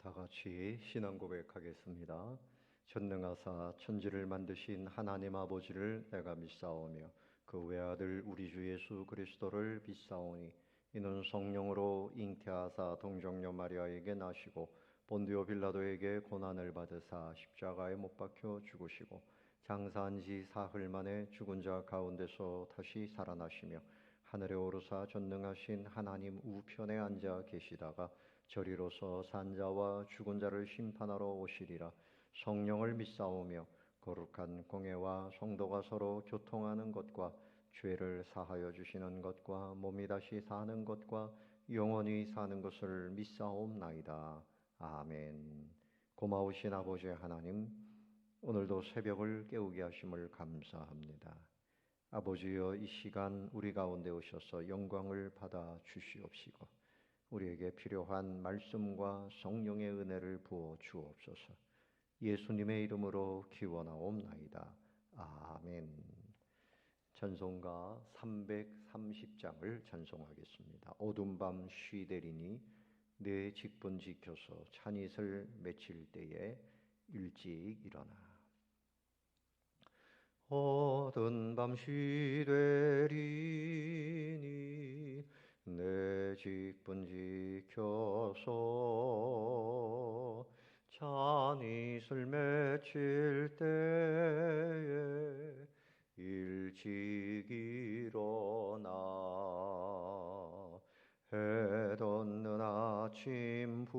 다 같이 신앙 고백하겠습니다. 전능하사 천지를 만드신 하나님 아버지를 내가 믿사오며 그 외아들 우리 주 예수 그리스도를 믿사오니 이는 성령으로 잉태하사 동정녀 마리아에게 나시고 본디오 빌라도에게 고난을 받으사 십자가에 못 박혀 죽으시고 장사한 지 사흘 만에 죽은 자 가운데서 다시 살아나시며 하늘에 오르사 전능하신 하나님 우편에 앉아 계시다가 저리로서 산자와 죽은 자를 심판하러 오시리라. 성령을 믿사오며 거룩한 공회와 성도가 서로 교통하는 것과 죄를 사하여 주시는 것과 몸이 다시 사는 것과 영원히 사는 것을 믿사옵나이다. 아멘. 고마우신 아버지 하나님, 오늘도 새벽을 깨우게 하심을 감사합니다. 아버지여, 이 시간 우리 가운데 오셔서 영광을 받아 주시옵시고 우리에게 필요한 말씀과 성령의 은혜를 부어 주옵소서. 예수님의 이름으로 기원하옵나이다. 아멘. 찬송가 330장을 찬송하겠습니다. 어두운 밤 쉬되리니 내 직분 지켜서 찬이슬 맺힐 때에 일찍 일어나. 어두운 밤 쉬되리니 내 직분 지켜서 찬이슬 맺힐 때에 일찍 일어나. 해 돋는 아침부터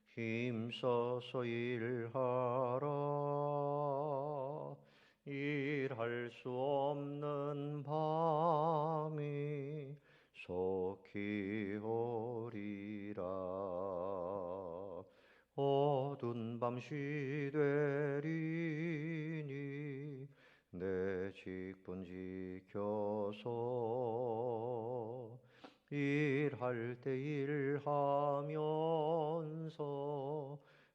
힘써서 일하라. 일할 수 없는 밤이 속히 오리라. 어두운 밤 쉬되리니 내 직분 지켜서 일할 때 일하면서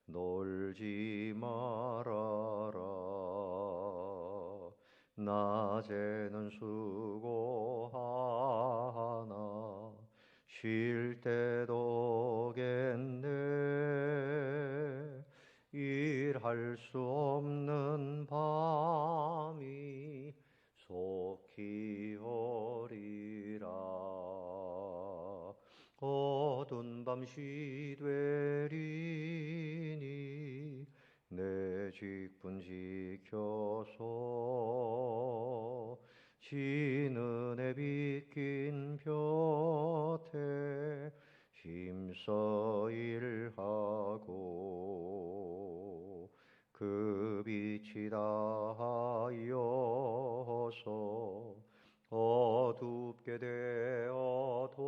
놀지 말아라. 낮에는 수고하나 쉴 때도 겠네. 일할 수 없는 밤이 속히 오리라. 어두운 밤 쉬되리니 내 직분 지켜서 지는 해 빗긴 볕에 힘써 일하고 그 빛이 다하여서 어둡게 되어도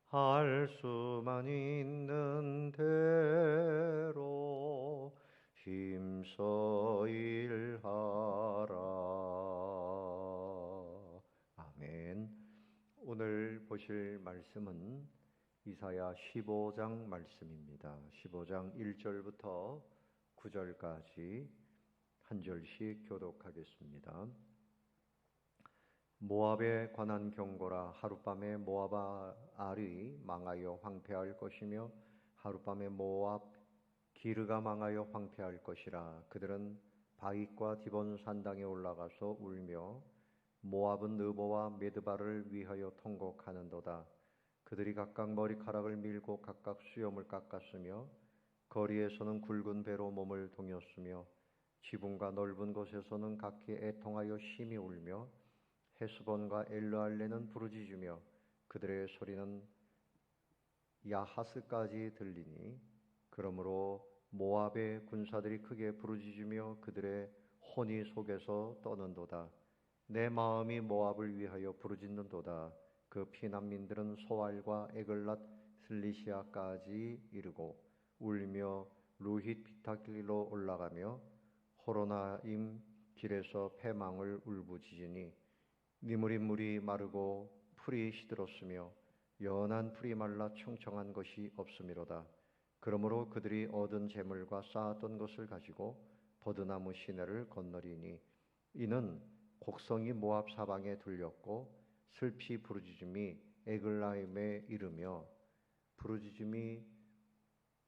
할 수만 있는 대로 힘써 일하라. 아멘. 오늘 보실 말씀은 이사야 15장 말씀입니다. 15장 1절부터 9절까지 한 절씩 교독하겠습니다. 모압에 관한 경고라. 하룻밤에 모압 알이 망하여 황폐할 것이며 하룻밤에 모압 기르가 망하여 황폐할 것이라. 그들은 바윗과 디본 산당에 올라가서 울며 모압은 느보와 메드바를 위하여 통곡하는도다. 그들이 각각 머리카락을 밀고 각각 수염을 깎았으며 거리에서는 굵은 배로 몸을 동였으며 지붕과 넓은 곳에서는 각기 애통하여 심히 울며 헤스본과 엘르알레는 부르짖으며 그들의 소리는 야하스까지 들리니 그러므로 모압의 군사들이 크게 부르짖으며 그들의 혼이 속에서 떠는도다. 내 마음이 모압을 위하여 부르짖는도다. 그 피난민들은 소알과 에글랏 슬리시아까지 이르고 울며 루힛 비타길로 올라가며 호로나임 길에서 패망을 울부짖으니 니무린 물이 마르고 풀이 시들었으며 연한 풀이 말라 청청한 것이 없음이로다. 그러므로 그들이 얻은 재물과 쌓았던 것을 가지고 버드나무 시내를 건너리니 이는 곡성이 모압 사방에 들렸고 슬피 부르짖음이 에글라임에 이르며 부르짖음이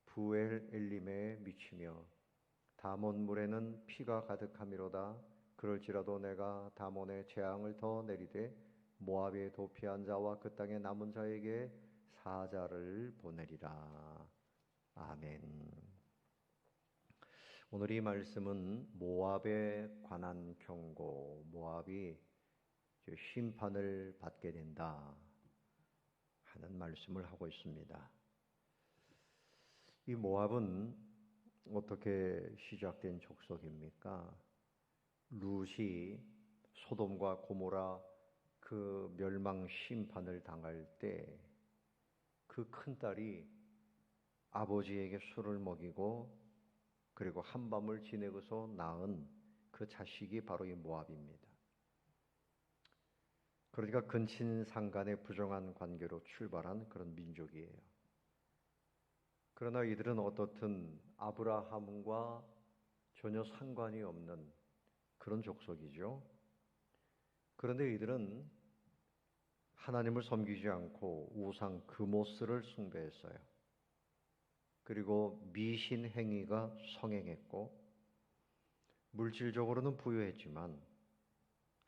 부엘 엘림에 미치며 다몬 물에는 피가 가득함이로다. 그럴지라도 내가 다몬에 재앙을 더 내리되 모압에 도피한 자와 그 땅에 남은 자에게 사자를 보내리라. 아멘. 오늘 이 말씀은 모압에 관한 경고, 모압이 심판을 받게 된다 하는 말씀을 하고 있습니다. 이 모압은 어떻게 시작된 족속입니까? 룻이 소돔과 고모라 그 멸망 심판을 당할 때 그 큰딸이 아버지에게 술을 먹이고 그리고 한밤을 지내고서 낳은 그 자식이 바로 이 모압입니다. 그러니까 근친상간의 부정한 관계로 출발한 그런 민족이에요. 그러나 이들은 어떻든 아브라함과 전혀 상관이 없는 그런 족속이죠. 그런데 이들은 하나님을 섬기지 않고 우상 그모스를 숭배했어요. 그리고 미신 행위가 성행했고 물질적으로는 부유했지만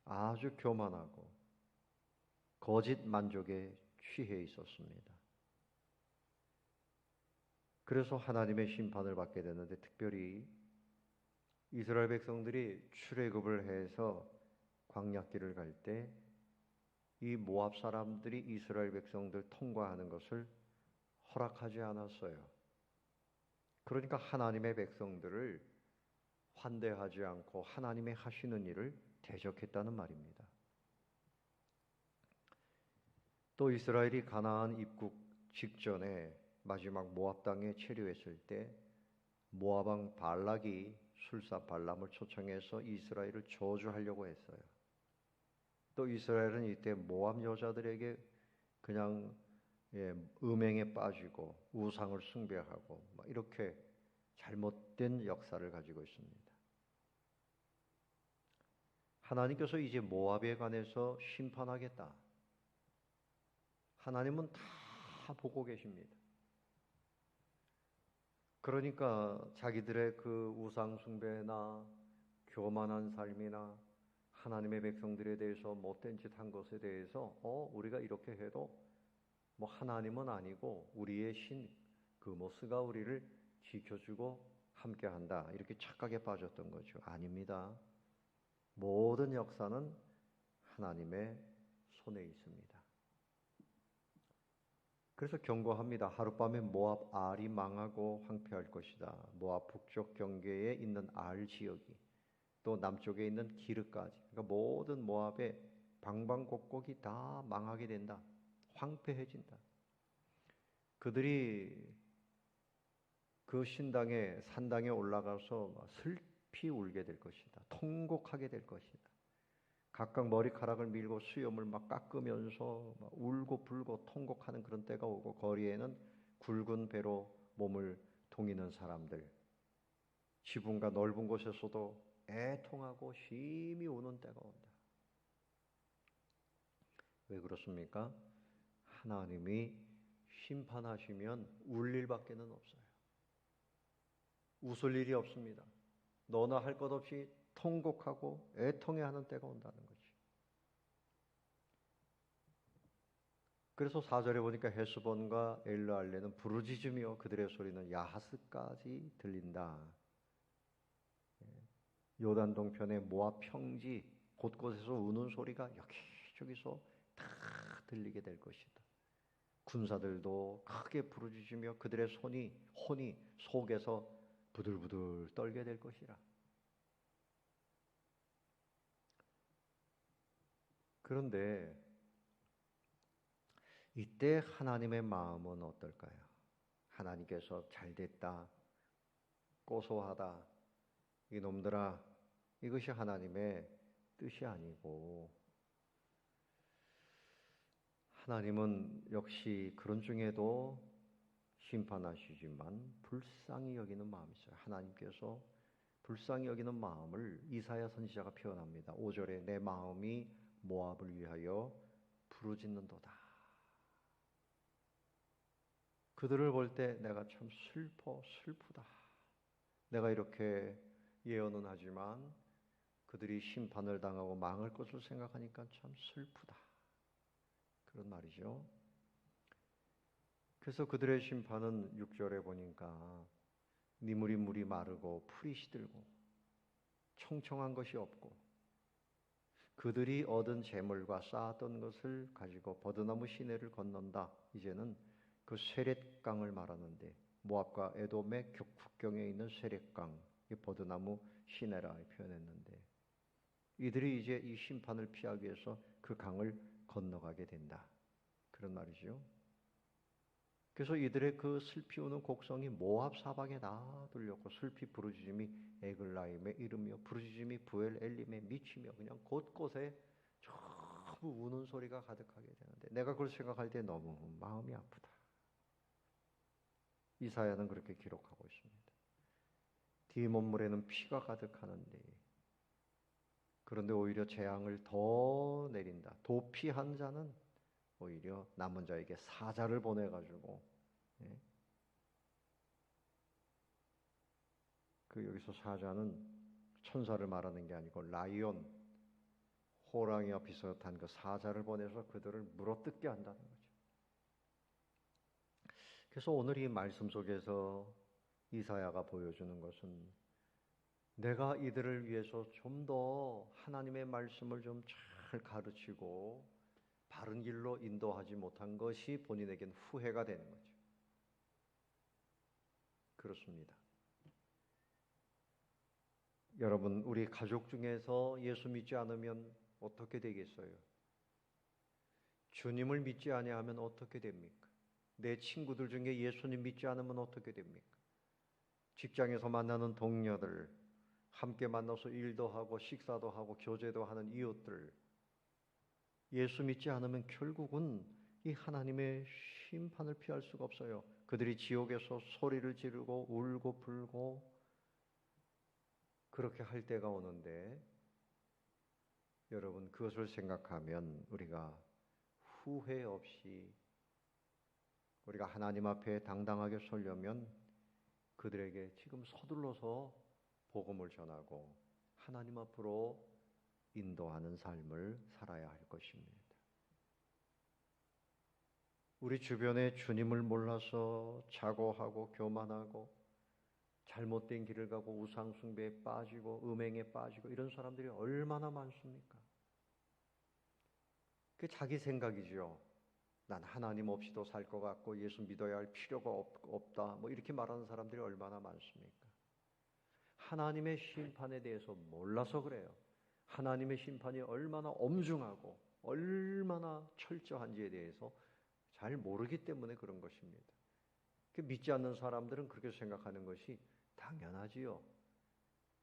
아주 교만하고 거짓 만족에 취해 있었습니다. 그래서 하나님의 심판을 받게 되는데, 특별히 이스라엘 백성들이 출애굽을 해서 광야길을 갈 때 이 모압 사람들이 이스라엘 백성들 통과하는 것을 허락하지 않았어요. 그러니까 하나님의 백성들을 환대하지 않고 하나님의 하시는 일을 대적했다는 말입니다. 또 이스라엘이 가나안 입국 직전에 마지막 모압 땅에 체류했을 때 모압 왕 발락이 술사 발람을 초청해서 이스라엘을 저주하려고 했어요. 또 이스라엘은 이때 모압 여자들에게 그냥 음행에 빠지고 우상을 숭배하고 이렇게 잘못된 역사를 가지고 있습니다. 하나님께서 이제 모압에 관해서 심판하겠다. 하나님은 다 보고 계십니다. 그러니까 자기들의 그 우상 숭배나 교만한 삶이나 하나님의 백성들에 대해서 못된 짓 한 것에 대해서 우리가 이렇게 해도 뭐 하나님은 아니고 우리의 신 그모스가 우리를 지켜주고 함께한다, 이렇게 착각에 빠졌던 거죠. 아닙니다. 모든 역사는 하나님의 손에 있습니다. 그래서 경고합니다. 하룻밤에 모압 알이 망하고 황폐할 것이다. 모압 북쪽 경계에 있는 알 지역이, 또 남쪽에 있는 기르까지, 그러니까 모든 모압의 방방곡곡이 다 망하게 된다. 황폐해진다. 그들이 그 신당에 산당에 올라가서 슬피 울게 될 것이다. 통곡하게 될 것이다. 각각 머리카락을 밀고 수염을 막 깎으면서 막 울고 불고 통곡하는 그런 때가 오고, 거리에는 굵은 배로 몸을 동이는 사람들, 지붕과 넓은 곳에서도 애통하고 심히 우는 때가 온다. 왜 그렇습니까? 하나님이 심판하시면 울 일밖에는 없어요. 웃을 일이 없습니다. 너나 할 것 없이 통곡하고 애통해하는 때가 온다는 거지. 그래서 4절에 보니까 헤스본과 엘르알레는 부르짖으며 그들의 소리는 야하스까지 들린다. 요단 동편의 모압 평지 곳곳에서 우는 소리가 여기저기서 다 들리게 될 것이다. 군사들도 크게 부르짖으며 그들의 혼이 속에서 부들부들 떨게 될 것이라. 그런데 이때 하나님의 마음은 어떨까요? 하나님께서 잘됐다, 고소하다, 이놈들아, 이것이 하나님의 뜻이 아니고, 하나님은 역시 그런 중에도 심판하시지만 불쌍히 여기는 마음이 있어요. 하나님께서 불쌍히 여기는 마음을 이사야 선지자가 표현합니다. 5절에 내 마음이 모압을 위하여 부르짖는도다. 그들을 볼 때 내가 참 슬프다. 내가 이렇게 예언은 하지만 그들이 심판을 당하고 망할 것을 생각하니까 참 슬프다. 그런 말이죠. 그래서 그들의 심판은 6절에 보니까 물이 마르고 풀이 시들고 청청한 것이 없고 그들이 얻은 재물과 쌓았던 것을 가지고 버드나무 시내를 건넌다. 이제는 그 세렛강을 말하는데 모압과 에돔의 국경에 있는 세렛강, 이 버드나무 시내라 표현했는데 이들이 이제 이 심판을 피하기 위해서 그 강을 건너가게 된다. 그런 말이죠. 그래서 이들의 그 슬피 우는 곡성이 모압 사방에 다 들렸고 슬피 부르짖음이 에글라임에 이르며 부르짖음이 부엘 엘림에 미치며 그냥 곳곳에 전부 우는 소리가 가득하게 되는데 내가 그걸 생각할 때 너무 마음이 아프다. 이사야는 그렇게 기록하고 있습니다. 뒤먼물에는 피가 가득하는데 그런데 오히려 재앙을 더 내린다. 도피한 자는 오히려 남은 자에게 사자를 보내가지고 그 여기서 사자는 천사를 말하는 게 아니고 라이온, 호랑이와 비슷한 그 사자를 보내서 그들을 물어뜯게 한다는 거죠. 그래서 오늘 이 말씀 속에서 이사야가 보여주는 것은 내가 이들을 위해서 좀 더 하나님의 말씀을 좀 잘 가르치고 바른 길로 인도하지 못한 것이 본인에겐 후회가 되는 거죠. 그렇습니다. 여러분, 우리 가족 중에서 예수 믿지 않으면 어떻게 되겠어요? 주님을 믿지 아니하면 어떻게 됩니까? 내 친구들 중에 예수님 믿지 않으면 어떻게 됩니까? 직장에서 만나는 동료들, 함께 만나서 일도 하고 식사도 하고 교제도 하는 이웃들, 예수 믿지 않으면 결국은 이 하나님의 심판을 피할 수가 없어요. 그들이 지옥에서 소리를 지르고 울고 불고 그렇게 할 때가 오는데 여러분 그것을 생각하면 우리가 후회 없이 우리가 하나님 앞에 당당하게 서려면 그들에게 지금 서둘러서 복음을 전하고 하나님 앞으로 인도하는 삶을 살아야 할 것입니다. 우리 주변에 주님을 몰라서 자고하고 교만하고 잘못된 길을 가고 우상숭배에 빠지고 음행에 빠지고 이런 사람들이 얼마나 많습니까? 그게 자기 생각이죠. 난 하나님 없이도 살 것 같고 예수 믿어야 할 필요가 없다. 뭐 이렇게 말하는 사람들이 얼마나 많습니까? 하나님의 심판에 대해서 몰라서 그래요. 하나님의 심판이 얼마나 엄중하고 얼마나 철저한지에 대해서 잘 모르기 때문에 그런 것입니다. 믿지 않는 사람들은 그렇게 생각하는 것이 당연하지요.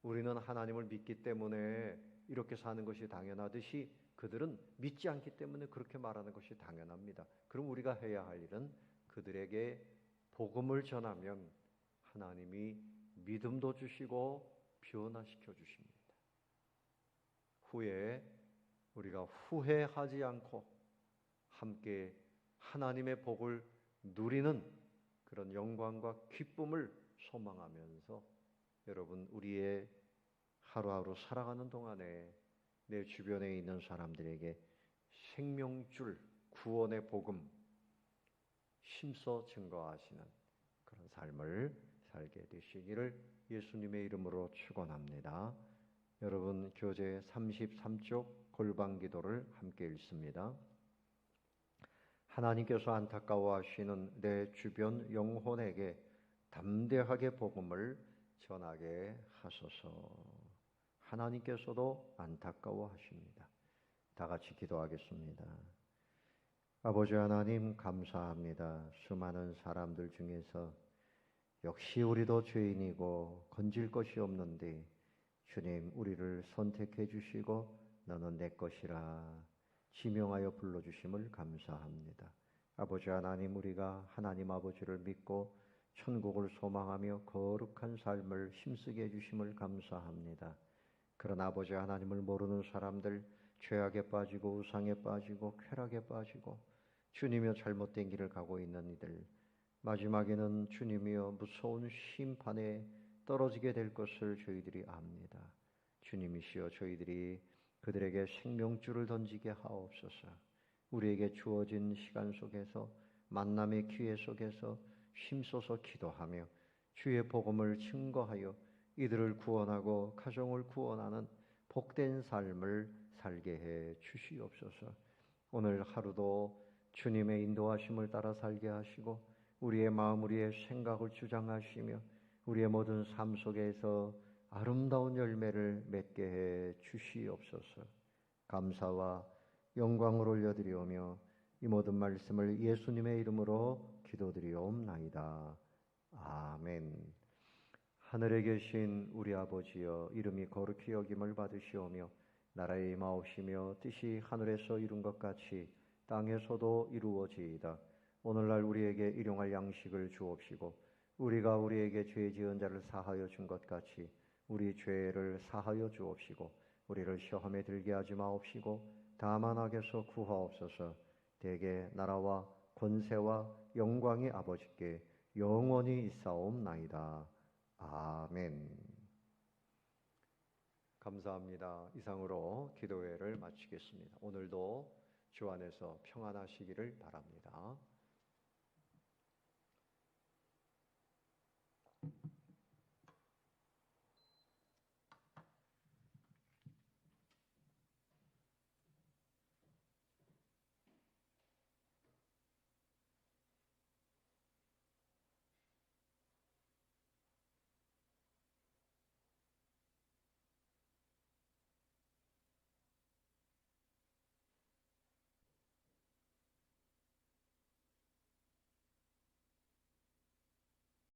우리는 하나님을 믿기 때문에 이렇게 사는 것이 당연하듯이 그들은 믿지 않기 때문에 그렇게 말하는 것이 당연합니다. 그럼 우리가 해야 할 일은 그들에게 복음을 전하면 하나님이 믿음도 주시고 변화시켜 주십니다. 후에 우리가 후회하지 않고 함께 하나님의 복을 누리는 그런 영광과 기쁨을 소망하면서 여러분 우리의 하루하루 살아가는 동안에 내 주변에 있는 사람들에게 생명줄 구원의 복음 힘써 증거하시는 그런 삶을 살게 되시기를 예수님의 이름으로 축원합니다. 여러분 교재 33쪽 골방 기도를 함께 읽습니다. 하나님께서 안타까워하시는 내 주변 영혼에게 담대하게 복음을 전하게 하소서. 하나님께서도 안타까워하십니다. 다 같이 기도하겠습니다. 아버지 하나님 감사합니다. 수많은 사람들 중에서 역시 우리도 죄인이고 건질 것이 없는데 주님 우리를 선택해 주시고 너는 내 것이라 지명하여 불러주심을 감사합니다. 아버지 하나님 우리가 하나님 아버지를 믿고 천국을 소망하며 거룩한 삶을 힘쓰게 해주심을 감사합니다. 그러나 아버지 하나님을 모르는 사람들 죄악에 빠지고 우상에 빠지고 쾌락에 빠지고 주님의 잘못된 길을 가고 있는 이들 마지막에는 주님이여 무서운 심판에 떨어지게 될 것을 저희들이 압니다. 주님이시여 저희들이 그들에게 생명줄을 던지게 하옵소서. 우리에게 주어진 시간 속에서 만남의 기회 속에서 힘써서 기도하며 주의 복음을 증거하여 이들을 구원하고 가정을 구원하는 복된 삶을 살게 해 주시옵소서. 오늘 하루도 주님의 인도하심을 따라 살게 하시고 우리의 마음, 우리의 생각을 주장하시며 우리의 모든 삶 속에서 아름다운 열매를 맺게 해 주시옵소서. 감사와 영광을 올려드리오며 이 모든 말씀을 예수님의 이름으로 기도드리옵나이다. 아멘. 하늘에 계신 우리 아버지여, 이름이 거룩히 여김을 받으시오며 나라의 임하옵시며 뜻이 하늘에서 이룬 것 같이 땅에서도 이루어지이다. 오늘날 우리에게 일용할 양식을 주옵시고 우리가 우리에게 죄 지은 자를 사하여 준 것 같이 우리 죄를 사하여 주옵시고 우리를 시험에 들게 하지 마옵시고 다만 악에서 구하옵소서. 대개 나라와 권세와 영광이 아버지께 영원히 있사옵나이다. 아멘. 감사합니다. 이상으로 기도회를 마치겠습니다. 오늘도 주 안에서 평안하시기를 바랍니다.